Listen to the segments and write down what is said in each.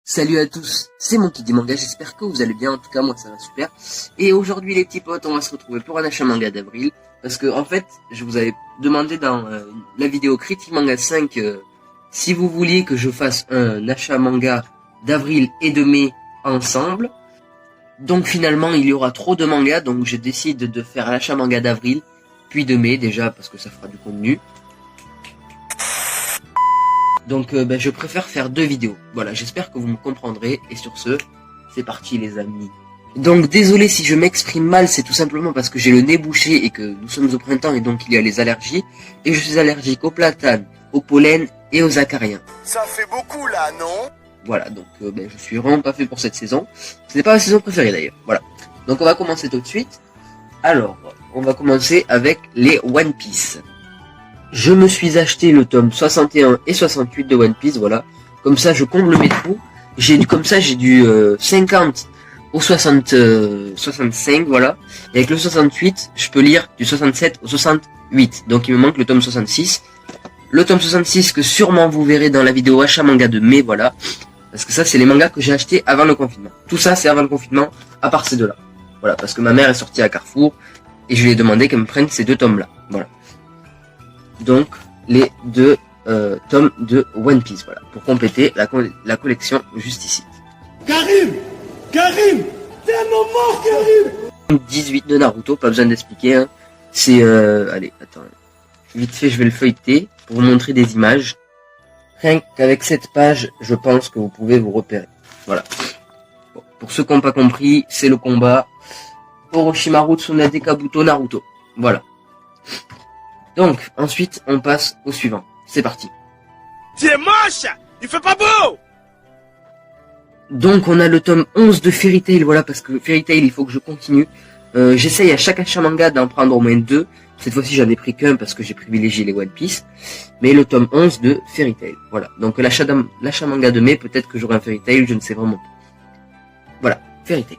Salut à tous, c'est Monkey du Manga, j'espère que vous allez bien, en tout cas moi ça va super. Et aujourd'hui les petits potes, on va se retrouver pour un achat manga d'avril, parce que en fait, je vous avais demandé dans la vidéo Critique Manga 5, si vous vouliez que je fasse un achat manga d'avril et de mai ensemble. Donc finalement il y aura trop de mangas, donc je décide de faire l'achat manga d'avril, puis de mai déjà, parce que ça fera du contenu. Donc je préfère faire deux vidéos. Voilà, j'espère que vous me comprendrez. Et sur ce, c'est parti les amis. Donc désolé si je m'exprime mal, c'est tout simplement parce que j'ai le nez bouché et que nous sommes au printemps et donc il y a les allergies. Et je suis allergique au platane, au pollen et aux acariens. Ça fait beaucoup là, non? Voilà, donc je suis vraiment pas fait pour cette saison. Ce n'est pas ma saison préférée d'ailleurs. Voilà. Donc on va commencer tout de suite. Alors, on va commencer avec les One Piece. Je me suis acheté le tome 61 et 68 de One Piece, voilà. Comme ça, je comble mes trous. J'ai du 50 au 65, voilà. Et avec le 68, je peux lire du 67 au 68. Donc il me manque le tome 66. Le tome 66 que sûrement vous verrez dans la vidéo achat manga de mai, voilà. Parce que ça, c'est les mangas que j'ai achetés avant le confinement. Tout ça, c'est avant le confinement, à part ces deux-là. Voilà, parce que ma mère est sortie à Carrefour et je lui ai demandé qu'elle me prenne ces deux tomes-là. Voilà. Donc les deux tomes de One Piece, voilà, pour compléter la collection juste ici. Karim, t'es un moment, Karim. 18 de Naruto, pas besoin d'expliquer, hein. C'est allez, attends, vite fait, je vais le feuilleter pour vous montrer des images. Rien qu'avec cette page, je pense que vous pouvez vous repérer. Voilà. Bon, pour ceux qui n'ont pas compris, c'est le combat Orochimaru Tsunade Kabuto Naruto. Voilà. Donc, ensuite, on passe au suivant. C'est parti. Tu es moche! Il fait pas beau! Donc, on a le tome 11 de Fairy Tail, voilà, parce que Fairy Tail, il faut que je continue. J'essaye à chaque achat manga d'en prendre au moins deux. Cette fois-ci, j'en ai pris qu'un parce que j'ai privilégié les One Piece. Mais le tome 11 de Fairy Tail, voilà. Donc, l'achat manga de mai, peut-être que j'aurai un Fairy Tail, je ne sais vraiment pas. Voilà, Fairy Tail.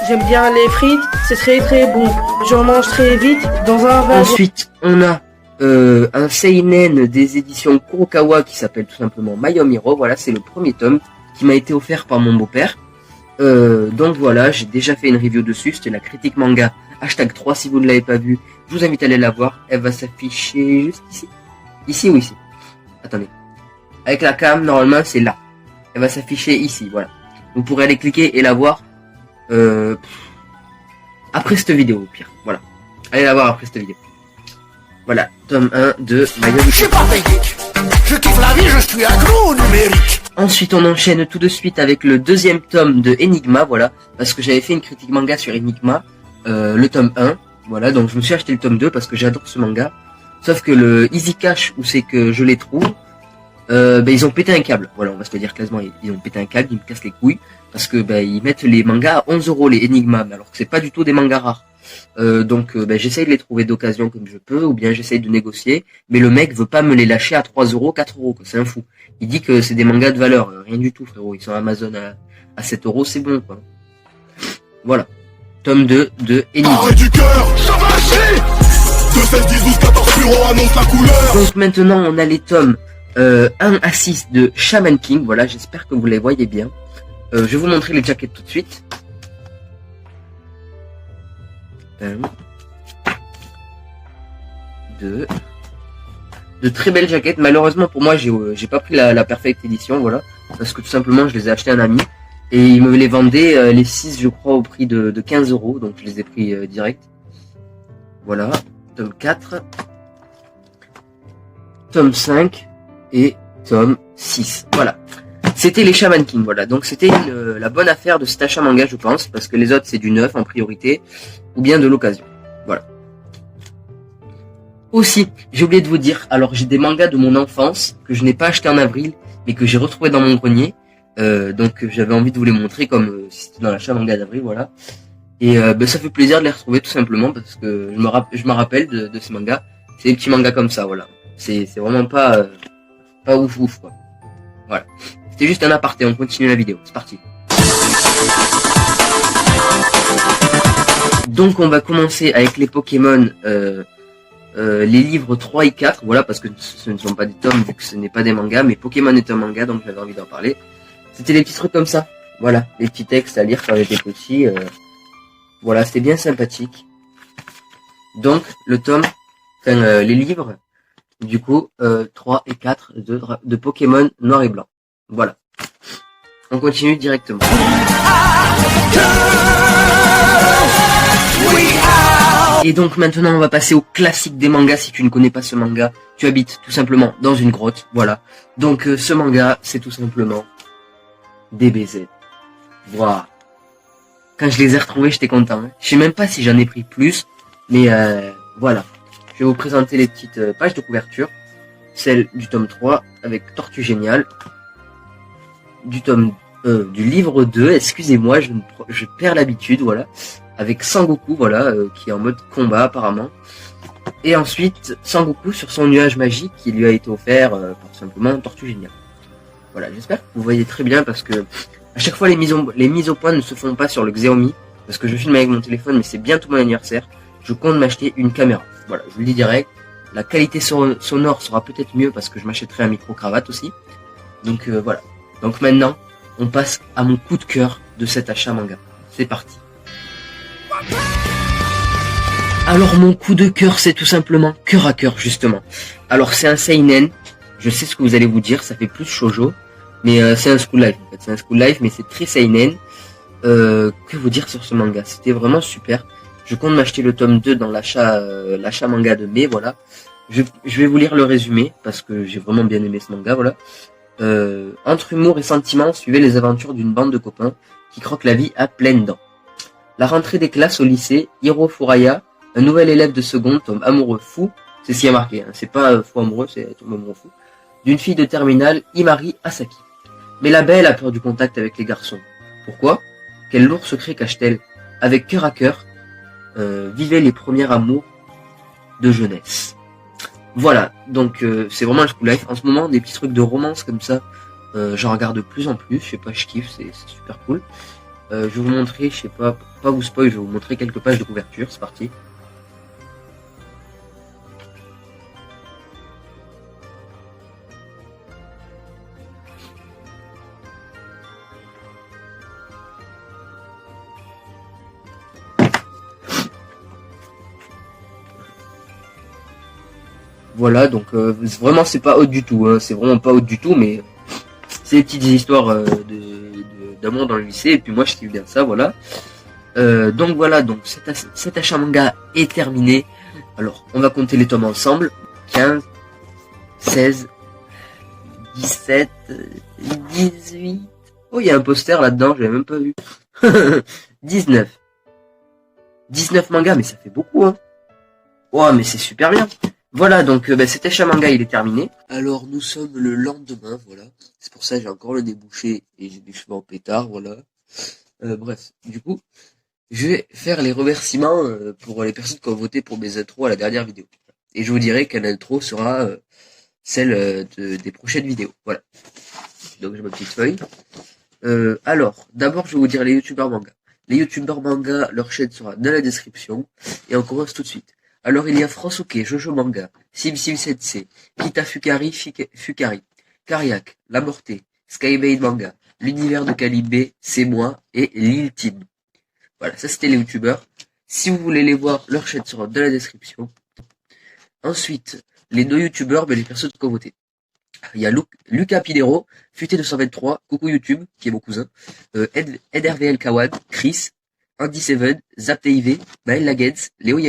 J'aime bien les frites, c'est très très bon. J'en mange très vite dans un verre. Ensuite, on a un seinen des éditions Kurokawa qui s'appelle tout simplement My Home Hero. Voilà, c'est le premier tome qui m'a été offert par mon beau-père. Donc voilà, j'ai déjà fait une review dessus. C'était la critique manga #3. Si vous ne l'avez pas vue, je vous invite à aller la voir. Elle va s'afficher juste ici. Ici ou ici? Attendez. Avec la cam, normalement, c'est là. Elle va s'afficher ici, voilà. Vous pourrez aller cliquer et la voir. Après cette vidéo au pire, voilà. Allez la voir après cette vidéo. Voilà, tome 1 de My Home Hero. Je suis pas payé. Je kiffe la vie, je suis accro au numérique. Ensuite on enchaîne tout de suite avec le deuxième tome de Enigma, voilà. Parce que j'avais fait une critique manga sur Enigma, le tome 1. Voilà, donc je me suis acheté le tome 2 parce que j'adore ce manga. Sauf que le Easy Cash où c'est que je les trouve, ils ont pété un câble. Voilà, on va se le dire clairement, ils ont pété un câble, ils me cassent les couilles. Parce que ils mettent les mangas à 11 €, les Enigma, alors que c'est pas du tout des mangas rares. Donc j'essaye de les trouver d'occasion comme je peux, ou bien j'essaye de négocier, mais le mec veut pas me les lâcher à 3 €, 4 €, quoi. C'est un fou. Il dit que c'est des mangas de valeur, rien du tout frérot, ils sont à Amazon à 7 €, c'est bon quoi. Voilà. Tome 2 de Enigma. Arrêt du cœur, ça va chier. 2, 16, 10, 12, 14 bureaux annonce la couleur. Donc maintenant on a les tomes 1 à 6 de Shaman King, voilà, j'espère que vous les voyez bien. Je vais vous montrer les jaquettes tout de suite. De très belles jaquettes. Malheureusement pour moi, j'ai pas pris la Perfect Edition, voilà. Parce que tout simplement, je les ai achetés à un ami. Et il me les vendait, les 6, je crois, au prix de 15 €. Donc je les ai pris direct. Voilà. Tome 4. Tome 5. Et tome 6. Voilà. C'était les Shaman King, voilà. Donc c'était la bonne affaire de cet achat manga, je pense, parce que les autres c'est du neuf en priorité, ou bien de l'occasion. Voilà. Aussi, j'ai oublié de vous dire, alors j'ai des mangas de mon enfance que je n'ai pas acheté en avril, mais que j'ai retrouvé dans mon grenier. Donc j'avais envie de vous les montrer comme si c'était dans l'achat manga d'avril, voilà. Et ça fait plaisir de les retrouver tout simplement parce que je me rappelle de ces mangas. C'est des petits mangas comme ça, voilà. C'est vraiment pas ouf quoi. Voilà. C'était juste un aparté, on continue la vidéo, c'est parti. Donc on va commencer avec les Pokémon, les livres 3 et 4, voilà, parce que ce ne sont pas des tomes vu que ce n'est pas des mangas, mais Pokémon est un manga, donc j'avais envie d'en parler. C'était les petits trucs comme ça. Voilà, les petits textes à lire quand j'étais petit. Voilà, c'était bien sympathique. Donc, le tome, les livres, du coup, 3 et 4 de Pokémon Noir et Blanc. Voilà. On continue directement. Et donc maintenant on va passer au classique des mangas. Si tu ne connais pas ce manga, tu habites tout simplement dans une grotte. Voilà. Donc ce manga, c'est tout simplement DBZ. Voilà. Quand je les ai retrouvés, j'étais content. Hein. Je sais même pas si j'en ai pris plus. Mais voilà. Je vais vous présenter les petites pages de couverture. Celle du tome 3 avec Tortue Géniale. Du livre 2, excusez-moi, je perds l'habitude, voilà. Avec Sangoku, voilà, qui est en mode combat apparemment. Et ensuite, Sangoku sur son nuage magique qui lui a été offert par simplement Tortue Géniale. Voilà, j'espère que vous voyez très bien parce que à chaque fois les mises au point ne se font pas sur le Xiaomi. Parce que je filme avec mon téléphone, mais c'est bientôt mon anniversaire. Je compte m'acheter une caméra. Voilà, je vous le dis direct. La qualité sonore sera peut-être mieux parce que je m'achèterai un micro-cravate aussi. Donc voilà. Donc maintenant, on passe à mon coup de cœur de cet achat manga. C'est parti. Alors mon coup de cœur, c'est tout simplement Cœur à Cœur, justement. Alors c'est un seinen. Je sais ce que vous allez vous dire, ça fait plus shoujo. Mais c'est un school life en fait. C'est un school life, mais c'est très seinen. Que vous dire sur ce manga? C'était vraiment super. Je compte m'acheter le tome 2 dans l'achat manga de mai, voilà. Je vais vous lire le résumé, parce que j'ai vraiment bien aimé ce manga, voilà. Entre humour et sentiment, suivez les aventures d'une bande de copains qui croquent la vie à pleines dents. La rentrée des classes au lycée, Hiro Furaya, un nouvel élève de seconde, tombe amoureux fou, c'est ce qui a marqué, hein. C'est pas fou amoureux, c'est tombe amoureux fou, d'une fille de terminale, Imari Asaki. Mais la belle a peur du contact avec les garçons. Pourquoi? Quel lourd secret cache-t-elle? Avec Cœur à Cœur, vivez les premiers amours de jeunesse. Voilà, donc c'est vraiment un school life. En ce moment, des petits trucs de romance comme ça, j'en regarde de plus en plus. Je sais pas, je kiffe, c'est super cool. Je vais vous montrer, je sais pas, pour pas vous spoil, je vais vous montrer quelques pages de couverture. C'est parti. Voilà, donc vraiment c'est pas haut du tout, hein, c'est vraiment pas haut du tout, mais c'est des petites histoires d'amour dans le lycée, et puis moi je kiffe bien ça, voilà. Donc voilà, donc cet achat manga est terminé. Alors, on va compter les tomes ensemble. 15, 16, 17, 18... Oh, il y a un poster là-dedans, je l'avais même pas vu. 19. 19 mangas, mais ça fait beaucoup, hein. Oh, mais c'est super bien. Voilà, donc cet achat manga il est terminé. Alors nous sommes le lendemain, voilà. C'est pour ça que j'ai encore le débouché et j'ai des cheveux en pétard, voilà. Bref, du coup, je vais faire les remerciements pour les personnes qui ont voté pour mes intros à la dernière vidéo. Et je vous dirai quelle intro sera celle des prochaines vidéos. Voilà. Donc j'ai ma petite feuille. Alors, d'abord je vais vous dire les youtubeurs manga. Les youtubeurs manga, leur chaîne sera dans la description. Et on commence tout de suite. Alors il y a Fransuke, Jojo Manga, Sim Sensei, Kita Fukari, Kariak, La Mortée, Skybase Manga, L'Univers de Calibre, C'est Moi et Lil Team. Voilà, ça c'était les youtubeurs. Si vous voulez les voir, leur chaîne sera dans la description. Ensuite, les deux youtubeurs, mais les personnes qui ont voté. Il y a Lucas Pidero, Futé 223, coucou YouTube, qui est mon cousin, EdRVL Kawad, Chris, Andy Seven, Zap TV, Maël Lagens, Léo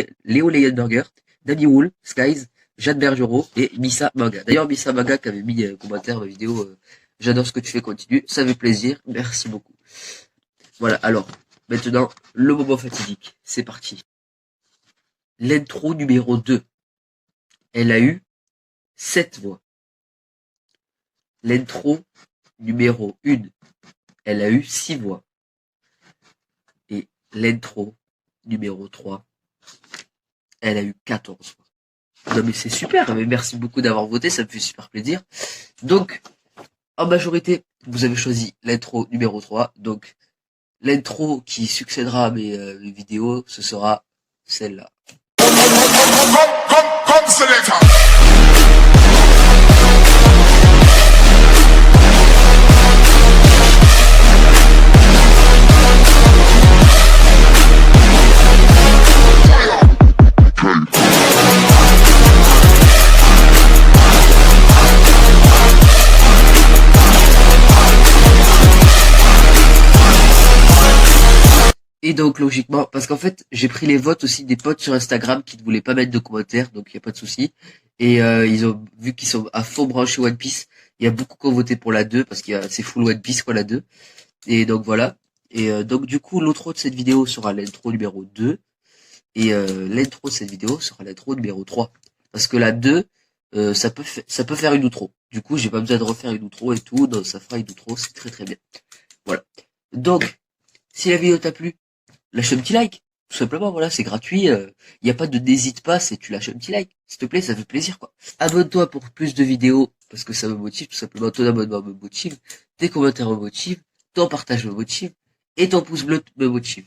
Leyenburger, Danny Wool, Skies, Jade Bergerot et Missa Maga. D'ailleurs, Missa Maga qui avait mis un commentaire dans la vidéo, j'adore ce que tu fais, continue, ça fait plaisir, merci beaucoup. Voilà, alors, maintenant, le moment fatidique, c'est parti. L'intro numéro 2, elle a eu 7 voix. L'intro numéro 1, elle a eu 6 voix. L'intro numéro 3, elle a eu 14 voix. Non mais c'est super, mais merci beaucoup d'avoir voté, ça me fait super plaisir. Donc, en majorité, vous avez choisi l'intro numéro 3, donc l'intro qui succédera à mes vidéos, ce sera celle-là. Et donc logiquement, parce qu'en fait j'ai pris les votes aussi des potes sur Instagram qui ne voulaient pas mettre de commentaires, donc il y a pas de souci. Et ils ont vu qu'ils sont à fond branchés One Piece. Il y a beaucoup qui ont voté pour la 2 parce qu'il y a c'est full One Piece quoi la 2. Et donc voilà. Et donc du coup l'outro de cette vidéo sera l'intro numéro 2 et l'intro de cette vidéo sera l'intro numéro 3 parce que la 2 ça peut faire une outro. Du coup j'ai pas besoin de refaire une outro et tout, donc ça fera une outro, c'est très très bien. Voilà. Donc si la vidéo t'a plu, lâche un petit like. Tout simplement, voilà, c'est gratuit. Il n'y a pas de n'hésite pas, c'est tu lâches un petit like. S'il te plaît, ça fait plaisir, quoi. Abonne-toi pour plus de vidéos, parce que ça me motive, tout simplement. Ton abonnement me motive, tes commentaires me motivent, ton partage me motive, et ton pouce bleu me motive.